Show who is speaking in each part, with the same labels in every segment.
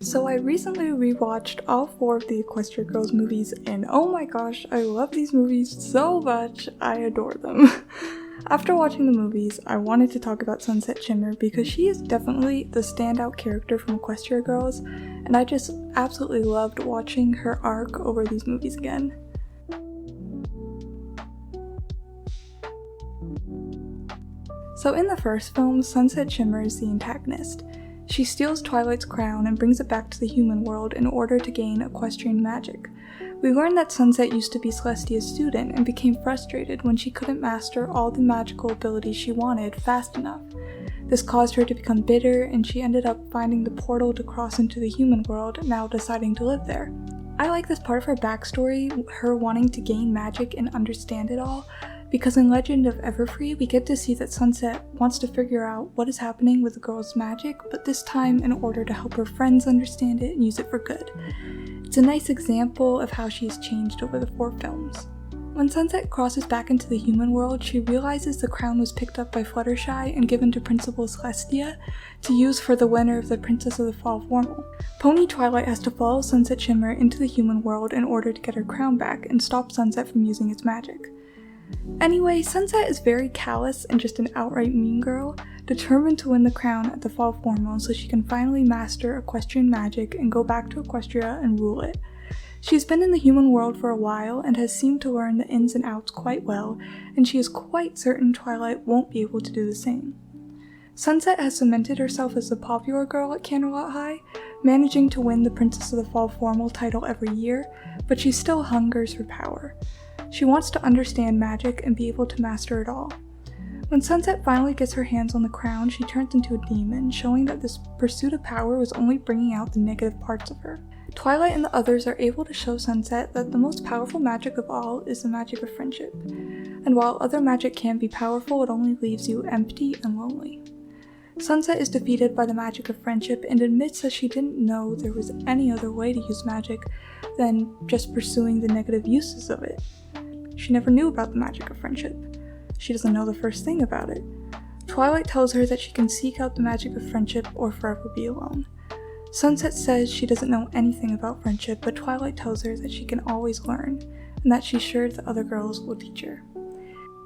Speaker 1: So I recently rewatched all 4 of the Equestria Girls movies, and oh my gosh, I love these movies so much, I adore them. After watching the movies, I wanted to talk about Sunset Shimmer because she is definitely the standout character from Equestria Girls, and I just absolutely loved watching her arc over these movies again. So in the first film, Sunset Shimmer is the antagonist. She steals Twilight's crown and brings it back to the human world in order to gain equestrian magic. We learn that Sunset used to be Celestia's student and became frustrated when she couldn't master all the magical abilities she wanted fast enough. This caused her to become bitter, and she ended up finding the portal to cross into the human world, now deciding to live there. I like this part of her backstory, her wanting to gain magic and understand it all, because in Legend of Everfree, we get to see that Sunset wants to figure out what is happening with the girl's magic, but this time in order to help her friends understand it and use it for good. It's a nice example of how she's changed over the 4 films. When Sunset crosses back into the human world, she realizes the crown was picked up by Fluttershy and given to Principal Celestia to use for the winner of the Princess of the Fall formal. Pony Twilight has to follow Sunset Shimmer into the human world in order to get her crown back and stop Sunset from using its magic. Anyway, Sunset is very callous and just an outright mean girl, determined to win the crown at the Fall Formal so she can finally master equestrian magic and go back to Equestria and rule it. She's been in the human world for a while and has seemed to learn the ins and outs quite well, and she is quite certain Twilight won't be able to do the same. Sunset has cemented herself as the popular girl at Canterlot High, managing to win the Princess of the Fall Formal title every year, but she still hungers for power. She wants to understand magic and be able to master it all. When Sunset finally gets her hands on the crown, she turns into a demon, showing that this pursuit of power was only bringing out the negative parts of her. Twilight and the others are able to show Sunset that the most powerful magic of all is the magic of friendship. And while other magic can be powerful, it only leaves you empty and lonely. Sunset is defeated by the magic of friendship and admits that she didn't know there was any other way to use magic than just pursuing the negative uses of it. She never knew about the magic of friendship. She doesn't know the first thing about it. Twilight tells her that she can seek out the magic of friendship or forever be alone. Sunset says she doesn't know anything about friendship, but Twilight tells her that she can always learn, and that she's sure the other girls will teach her.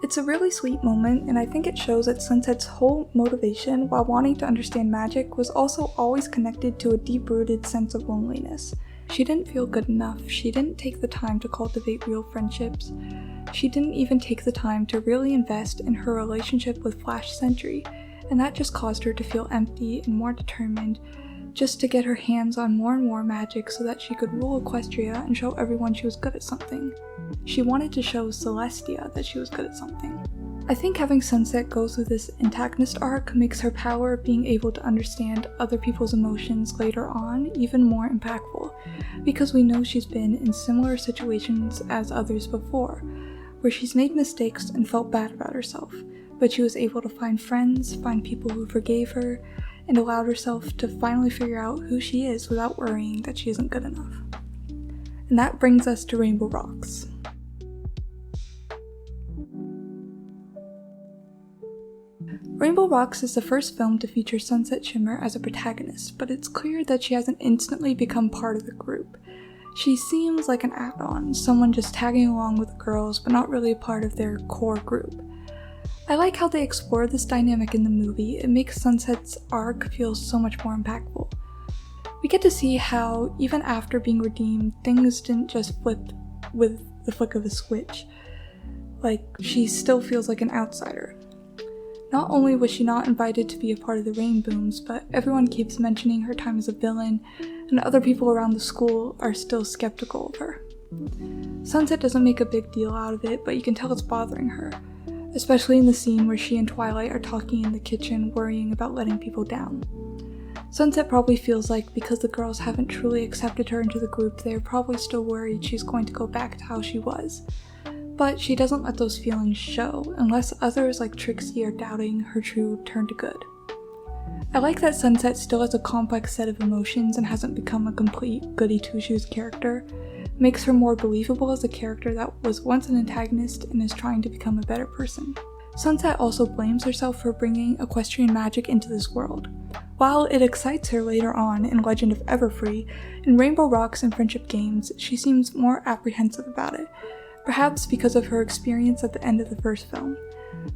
Speaker 1: It's a really sweet moment, and I think it shows that Sunset's whole motivation while wanting to understand magic was also always connected to a deep-rooted sense of loneliness. She didn't feel good enough, she didn't take the time to cultivate real friendships, she didn't even take the time to really invest in her relationship with Flash Sentry, and that just caused her to feel empty and more determined just to get her hands on more and more magic so that she could rule Equestria and show everyone she was good at something. She wanted to show Celestia that she was good at something. I think having Sunset go through this antagonist arc makes her power of being able to understand other people's emotions later on even more impactful, because we know she's been in similar situations as others before, where she's made mistakes and felt bad about herself, but she was able to find friends, find people who forgave her, and allowed herself to finally figure out who she is without worrying that she isn't good enough. And that brings us to Rainbow Rocks. Rainbow Rocks is the first film to feature Sunset Shimmer as a protagonist, but it's clear that she hasn't instantly become part of the group. She seems like an add-on, someone just tagging along with the girls but not really a part of their core group. I like how they explore this dynamic in the movie. It makes Sunset's arc feel so much more impactful. We get to see how, even after being redeemed, things didn't just flip with the flick of a switch. Like, she still feels like an outsider. Not only was she not invited to be a part of the Rainbooms, but everyone keeps mentioning her time as a villain, and other people around the school are still skeptical of her. Sunset doesn't make a big deal out of it, but you can tell it's bothering her, especially in the scene where she and Twilight are talking in the kitchen, worrying about letting people down. Sunset probably feels like because the girls haven't truly accepted her into the group, they're probably still worried she's going to go back to how she was. But she doesn't let those feelings show, unless others like Trixie are doubting her true turn to good. I like that Sunset still has a complex set of emotions and hasn't become a complete goody-two-shoes character. It makes her more believable as a character that was once an antagonist and is trying to become a better person. Sunset also blames herself for bringing equestrian magic into this world. While it excites her later on in Legend of Everfree, in Rainbow Rocks and Friendship Games, she seems more apprehensive about it, perhaps because of her experience at the end of the first film.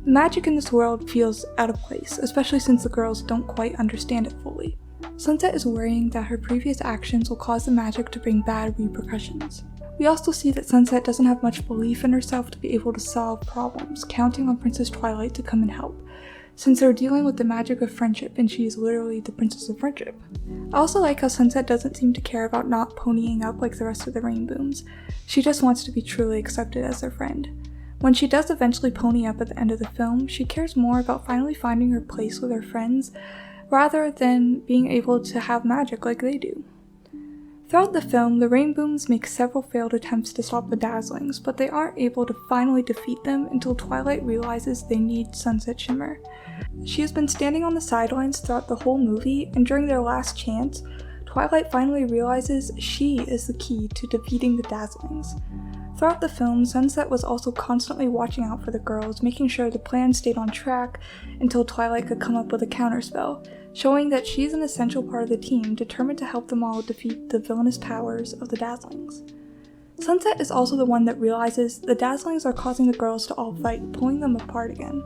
Speaker 1: The magic in this world feels out of place, especially since the girls don't quite understand it fully. Sunset is worrying that her previous actions will cause the magic to bring bad repercussions. We also see that Sunset doesn't have much belief in herself to be able to solve problems, counting on Princess Twilight to come and help, since they're dealing with the magic of friendship and she is literally the Princess of Friendship. I also like how Sunset doesn't seem to care about not ponying up like the rest of the Rainbooms. She just wants to be truly accepted as their friend. When she does eventually pony up at the end of the film, she cares more about finally finding her place with her friends rather than being able to have magic like they do. Throughout the film, the Rainbooms make several failed attempts to stop the Dazzlings, but they aren't able to finally defeat them until Twilight realizes they need Sunset Shimmer. She has been standing on the sidelines throughout the whole movie, and during their last chance, Twilight finally realizes she is the key to defeating the Dazzlings. Throughout the film, Sunset was also constantly watching out for the girls, making sure the plan stayed on track until Twilight could come up with a counterspell, showing that she's an essential part of the team, determined to help them all defeat the villainous powers of the Dazzlings. Sunset is also the one that realizes the Dazzlings are causing the girls to all fight, pulling them apart again.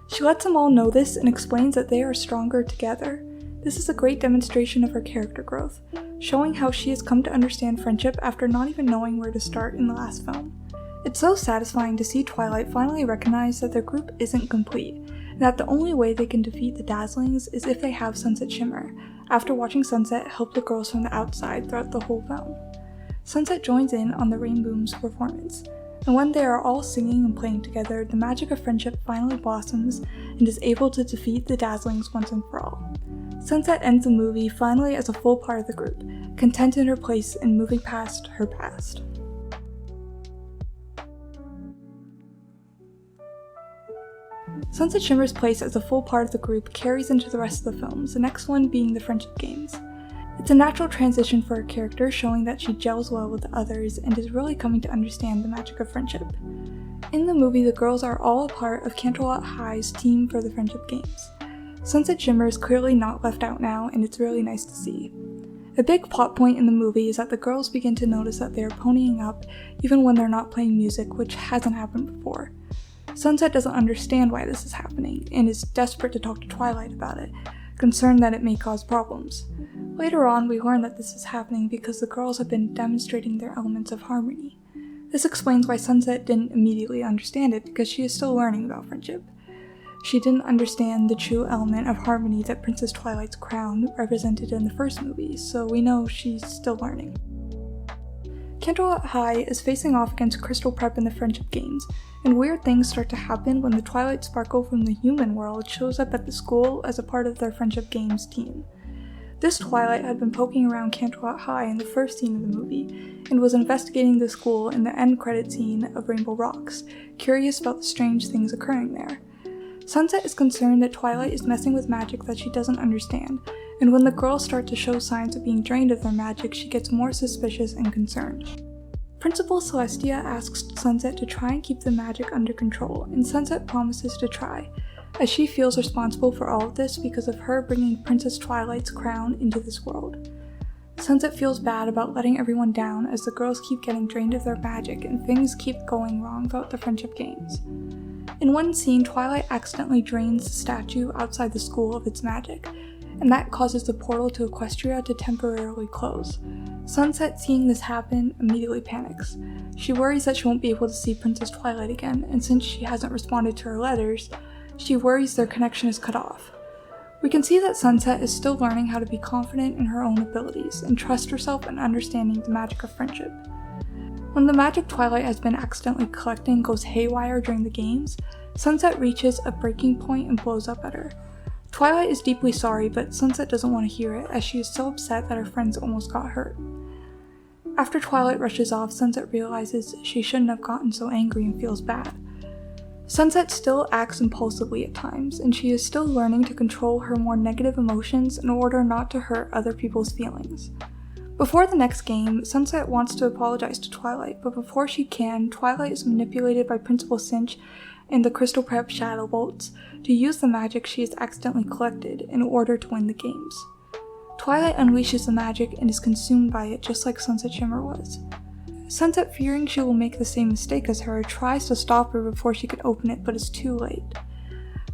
Speaker 1: She lets them all know this and explains that they are stronger together. This is a great demonstration of her character growth, showing how she has come to understand friendship after not even knowing where to start in the last film. It's so satisfying to see Twilight finally recognize that their group isn't complete, and that the only way they can defeat the Dazzlings is if they have Sunset Shimmer, after watching Sunset help the girls from the outside throughout the whole film. Sunset joins in on the Rainboom's performance, and when they are all singing and playing together, the magic of friendship finally blossoms and is able to defeat the Dazzlings once and for all. Sunset ends the movie finally as a full part of the group, content in her place and moving past her past. Sunset Shimmer's place as a full part of the group carries into the rest of the films, the next one being the Friendship Games. It's a natural transition for her character, showing that she gels well with the others and is really coming to understand the magic of friendship. In the movie, the girls are all a part of Canterlot High's team for the Friendship Games. Sunset Shimmer is clearly not left out now, and it's really nice to see. A big plot point in the movie is that the girls begin to notice that they are ponying up even when they're not playing music, which hasn't happened before. Sunset doesn't understand why this is happening, and is desperate to talk to Twilight about it, concerned that it may cause problems. Later on, we learn that this is happening because the girls have been demonstrating their elements of harmony. This explains why Sunset didn't immediately understand it, because she is still learning about friendship. She didn't understand the true element of harmony that Princess Twilight's crown represented in the first movie, so we know she's still learning. Canterlot High is facing off against Crystal Prep in the Friendship Games, and weird things start to happen when the Twilight Sparkle from the human world shows up at the school as a part of their Friendship Games team. This Twilight had been poking around Canterlot High in the first scene of the movie, and was investigating the school in the end credit scene of Rainbow Rocks, curious about the strange things occurring there. Sunset is concerned that Twilight is messing with magic that she doesn't understand, and when the girls start to show signs of being drained of their magic, she gets more suspicious and concerned. Principal Celestia asks Sunset to try and keep the magic under control, and Sunset promises to try, as she feels responsible for all of this because of her bringing Princess Twilight's crown into this world. Sunset feels bad about letting everyone down as the girls keep getting drained of their magic and things keep going wrong throughout the Friendship Games. In one scene, Twilight accidentally drains the statue outside the school of its magic, and that causes the portal to Equestria to temporarily close. Sunset, seeing this happen, immediately panics. She worries that she won't be able to see Princess Twilight again, and since she hasn't responded to her letters, she worries their connection is cut off. We can see that Sunset is still learning how to be confident in her own abilities, and trust herself in understanding the magic of friendship. When the magic Twilight has been accidentally collecting goes haywire during the games, Sunset reaches a breaking point and blows up at her. Twilight is deeply sorry, but Sunset doesn't want to hear it, as she is so upset that her friends almost got hurt. After Twilight rushes off, Sunset realizes she shouldn't have gotten so angry and feels bad. Sunset still acts impulsively at times, and she is still learning to control her more negative emotions in order not to hurt other people's feelings. Before the next game, Sunset wants to apologize to Twilight, but before she can, Twilight is manipulated by Principal Cinch and the Crystal Prep Shadow Bolts to use the magic she has accidentally collected in order to win the games. Twilight unleashes the magic and is consumed by it just like Sunset Shimmer was. Sunset, fearing she will make the same mistake as her, tries to stop her before she can open it, but is too late.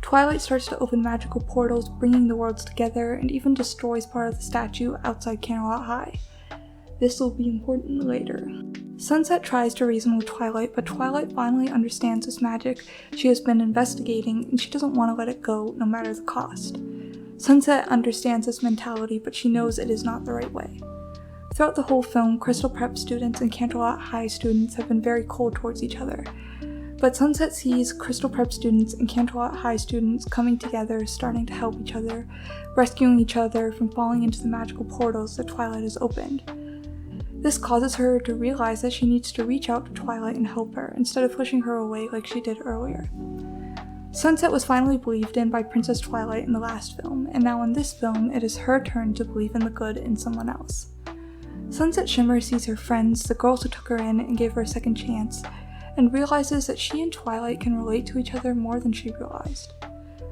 Speaker 1: Twilight starts to open magical portals, bringing the worlds together, and even destroys part of the statue outside Canterlot High. This will be important later. Sunset tries to reason with Twilight, but Twilight finally understands this magic she has been investigating, and she doesn't want to let it go no matter the cost. Sunset understands this mentality, but she knows it is not the right way. Throughout the whole film, Crystal Prep students and Canterlot High students have been very cold towards each other. But Sunset sees Crystal Prep students and Canterlot High students coming together, starting to help each other, rescuing each other from falling into the magical portals that Twilight has opened. This causes her to realize that she needs to reach out to Twilight and help her, instead of pushing her away like she did earlier. Sunset was finally believed in by Princess Twilight in the last film, and now in this film, it is her turn to believe in the good in someone else. Sunset Shimmer sees her friends, the girls who took her in and gave her a second chance, and realizes that she and Twilight can relate to each other more than she realized.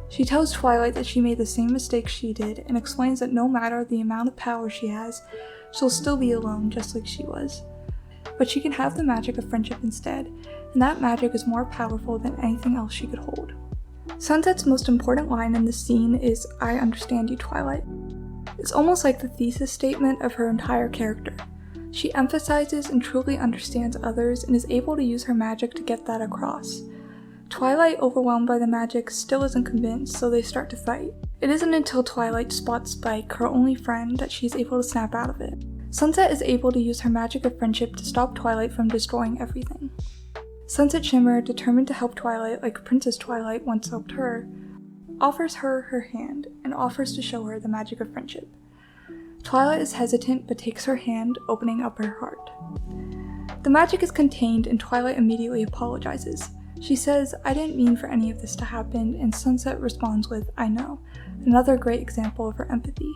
Speaker 1: She tells Twilight that she made the same mistake she did, and explains that no matter the amount of power she has, she'll still be alone just like she was. But she can have the magic of friendship instead, and that magic is more powerful than anything else she could hold. Sunset's most important line in this scene is, "I understand you, Twilight." It's almost like the thesis statement of her entire character. She emphasizes and truly understands others and is able to use her magic to get that across. Twilight, overwhelmed by the magic, still isn't convinced, so they start to fight. It isn't until Twilight spots Spike, her only friend, that she's able to snap out of it. Sunset is able to use her magic of friendship to stop Twilight from destroying everything. Sunset Shimmer, determined to help Twilight like Princess Twilight once helped her, offers her her hand and offers to show her the magic of friendship. Twilight is hesitant but takes her hand, opening up her heart. The magic is contained and Twilight immediately apologizes. She says, "I didn't mean for any of this to happen," and Sunset responds with, "I know," another great example of her empathy.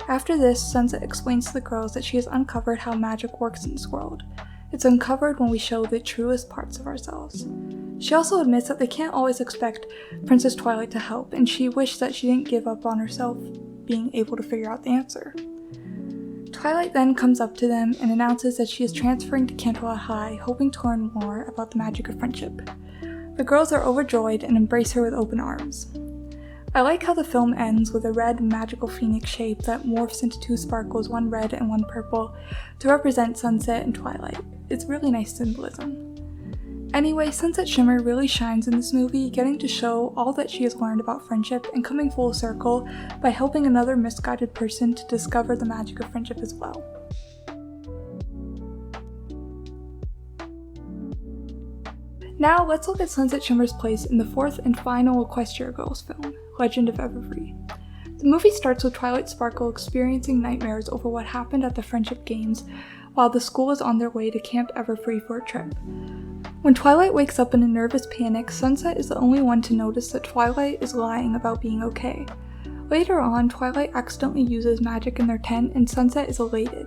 Speaker 1: After this, Sunset explains to the girls that she has uncovered how magic works in this world. It's uncovered when we show the truest parts of ourselves. She also admits that they can't always expect Princess Twilight to help, and she wished that she didn't give up on herself being able to figure out the answer. Twilight then comes up to them and announces that she is transferring to Canterlot High, hoping to learn more about the magic of friendship. The girls are overjoyed and embrace her with open arms. I like how the film ends with a red magical phoenix shape that morphs into two sparkles, one red and one purple, to represent Sunset and Twilight. It's really nice symbolism. Anyway, Sunset Shimmer really shines in this movie, getting to show all that she has learned about friendship and coming full circle by helping another misguided person to discover the magic of friendship as well. Now let's look at Sunset Shimmer's place in the fourth and final Equestria Girls film, Legend of Everfree. The movie starts with Twilight Sparkle experiencing nightmares over what happened at the Friendship Games while the school is on their way to Camp Everfree for a trip. When Twilight wakes up in a nervous panic, Sunset is the only one to notice that Twilight is lying about being okay. Later on, Twilight accidentally uses magic in their tent and Sunset is elated,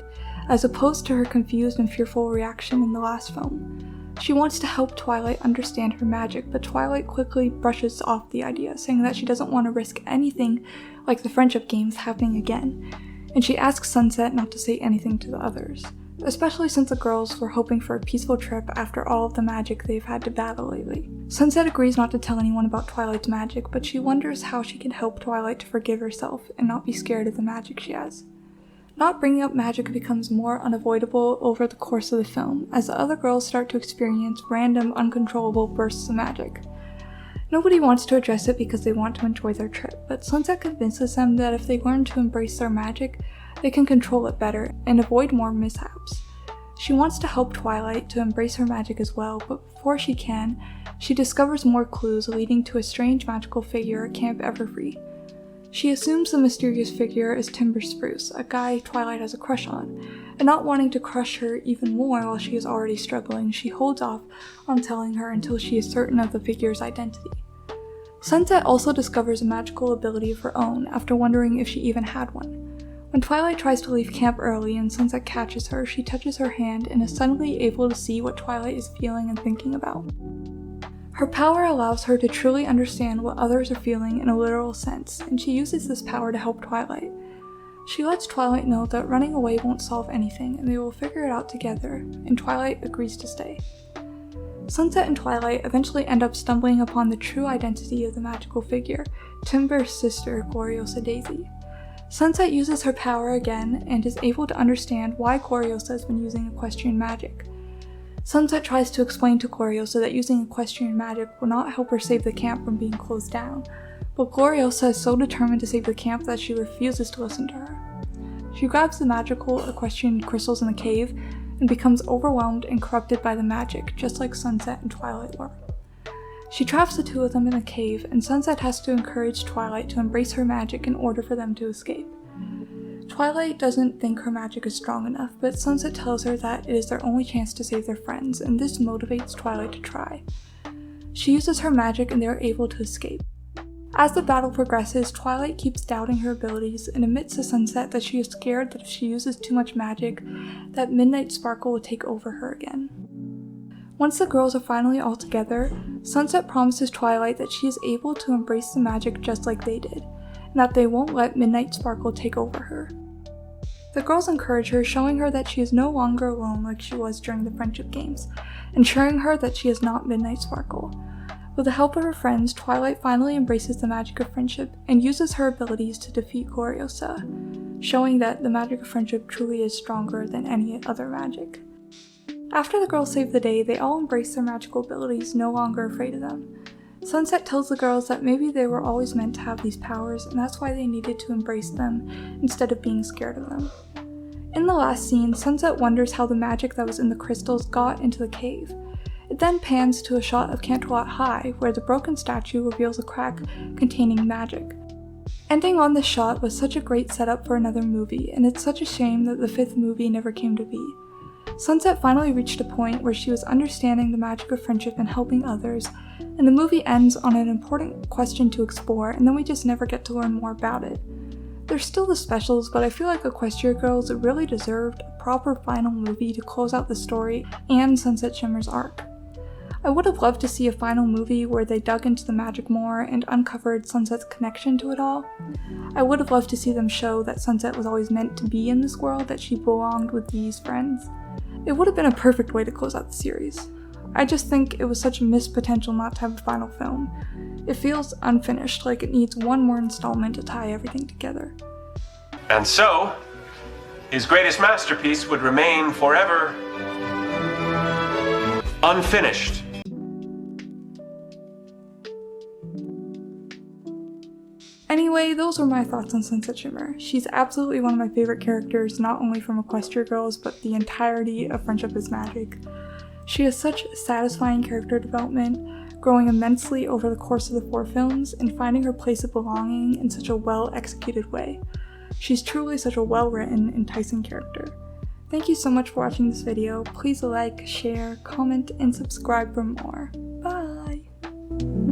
Speaker 1: as opposed to her confused and fearful reaction in the last film. She wants to help Twilight understand her magic, but Twilight quickly brushes off the idea, saying that she doesn't want to risk anything like the Friendship Games happening again, and she asks Sunset not to say anything to the others, especially since the girls were hoping for a peaceful trip after all of the magic they've had to battle lately. Sunset agrees not to tell anyone about Twilight's magic, but she wonders how she can help Twilight to forgive herself and not be scared of the magic she has. Not bringing up magic becomes more unavoidable over the course of the film, as the other girls start to experience random, uncontrollable bursts of magic. Nobody wants to address it because they want to enjoy their trip, but Sunset convinces them that if they learn to embrace their magic, they can control it better and avoid more mishaps. She wants to help Twilight to embrace her magic as well, but before she can, she discovers more clues leading to a strange magical figure at Camp Everfree. She assumes the mysterious figure is Timber Spruce, a guy Twilight has a crush on, and not wanting to crush her even more while she is already struggling, she holds off on telling her until she is certain of the figure's identity. Sunset also discovers a magical ability of her own after wondering if she even had one. When Twilight tries to leave camp early and Sunset catches her, she touches her hand and is suddenly able to see what Twilight is feeling and thinking about. Her power allows her to truly understand what others are feeling in a literal sense, and she uses this power to help Twilight. She lets Twilight know that running away won't solve anything and they will figure it out together, and Twilight agrees to stay. Sunset and Twilight eventually end up stumbling upon the true identity of the magical figure, Timber's sister, Gloriosa Daisy. Sunset uses her power again and is able to understand why Gloriosa has been using equestrian magic. Sunset tries to explain to Gloriosa that using equestrian magic will not help her save the camp from being closed down, but Gloriosa is so determined to save the camp that she refuses to listen to her. She grabs the magical equestrian crystals in the cave and becomes overwhelmed and corrupted by the magic, just like Sunset and Twilight were. She traps the two of them in a cave, and Sunset has to encourage Twilight to embrace her magic in order for them to escape. Twilight doesn't think her magic is strong enough, but Sunset tells her that it is their only chance to save their friends, and this motivates Twilight to try. She uses her magic and they are able to escape. As the battle progresses, Twilight keeps doubting her abilities and admits to Sunset that she is scared that if she uses too much magic, that Midnight Sparkle will take over her again. Once the girls are finally all together, Sunset promises Twilight that she is able to embrace the magic just like they did, and that they won't let Midnight Sparkle take over her. The girls encourage her, showing her that she is no longer alone like she was during the friendship games, and assuring her that she is not Midnight Sparkle. With the help of her friends, Twilight finally embraces the magic of friendship and uses her abilities to defeat Gloriosa, showing that the magic of friendship truly is stronger than any other magic. After the girls save the day, they all embrace their magical abilities, no longer afraid of them. Sunset tells the girls that maybe they were always meant to have these powers, and that's why they needed to embrace them instead of being scared of them. In the last scene, Sunset wonders how the magic that was in the crystals got into the cave. It then pans to a shot of Canterlot High, where the broken statue reveals a crack containing magic. Ending on this shot was such a great setup for another movie, and it's such a shame that the 5th movie never came to be. Sunset finally reached a point where she was understanding the magic of friendship and helping others, and the movie ends on an important question to explore, and then we just never get to learn more about it. There's still the specials, but I feel like Equestria Girls really deserved a proper final movie to close out the story and Sunset Shimmer's arc. I would have loved to see a final movie where they dug into the magic more and uncovered Sunset's connection to it all. I would have loved to see them show that Sunset was always meant to be in this world, that she belonged with these friends. It would have been a perfect way to close out the series. I just think it was such a missed potential not to have a final film. It feels unfinished, like it needs one more installment to tie everything together.
Speaker 2: And so, his greatest masterpiece would remain forever unfinished.
Speaker 1: Anyway, those were my thoughts on Sunset Shimmer. She's absolutely one of my favorite characters, not only from Equestria Girls, but the entirety of Friendship is Magic. She has such satisfying character development, growing immensely over the course of the 4 films, and finding her place of belonging in such a well-executed way. She's truly such a well-written, enticing character. Thank you so much for watching this video. Please like, share, comment, and subscribe for more. Bye!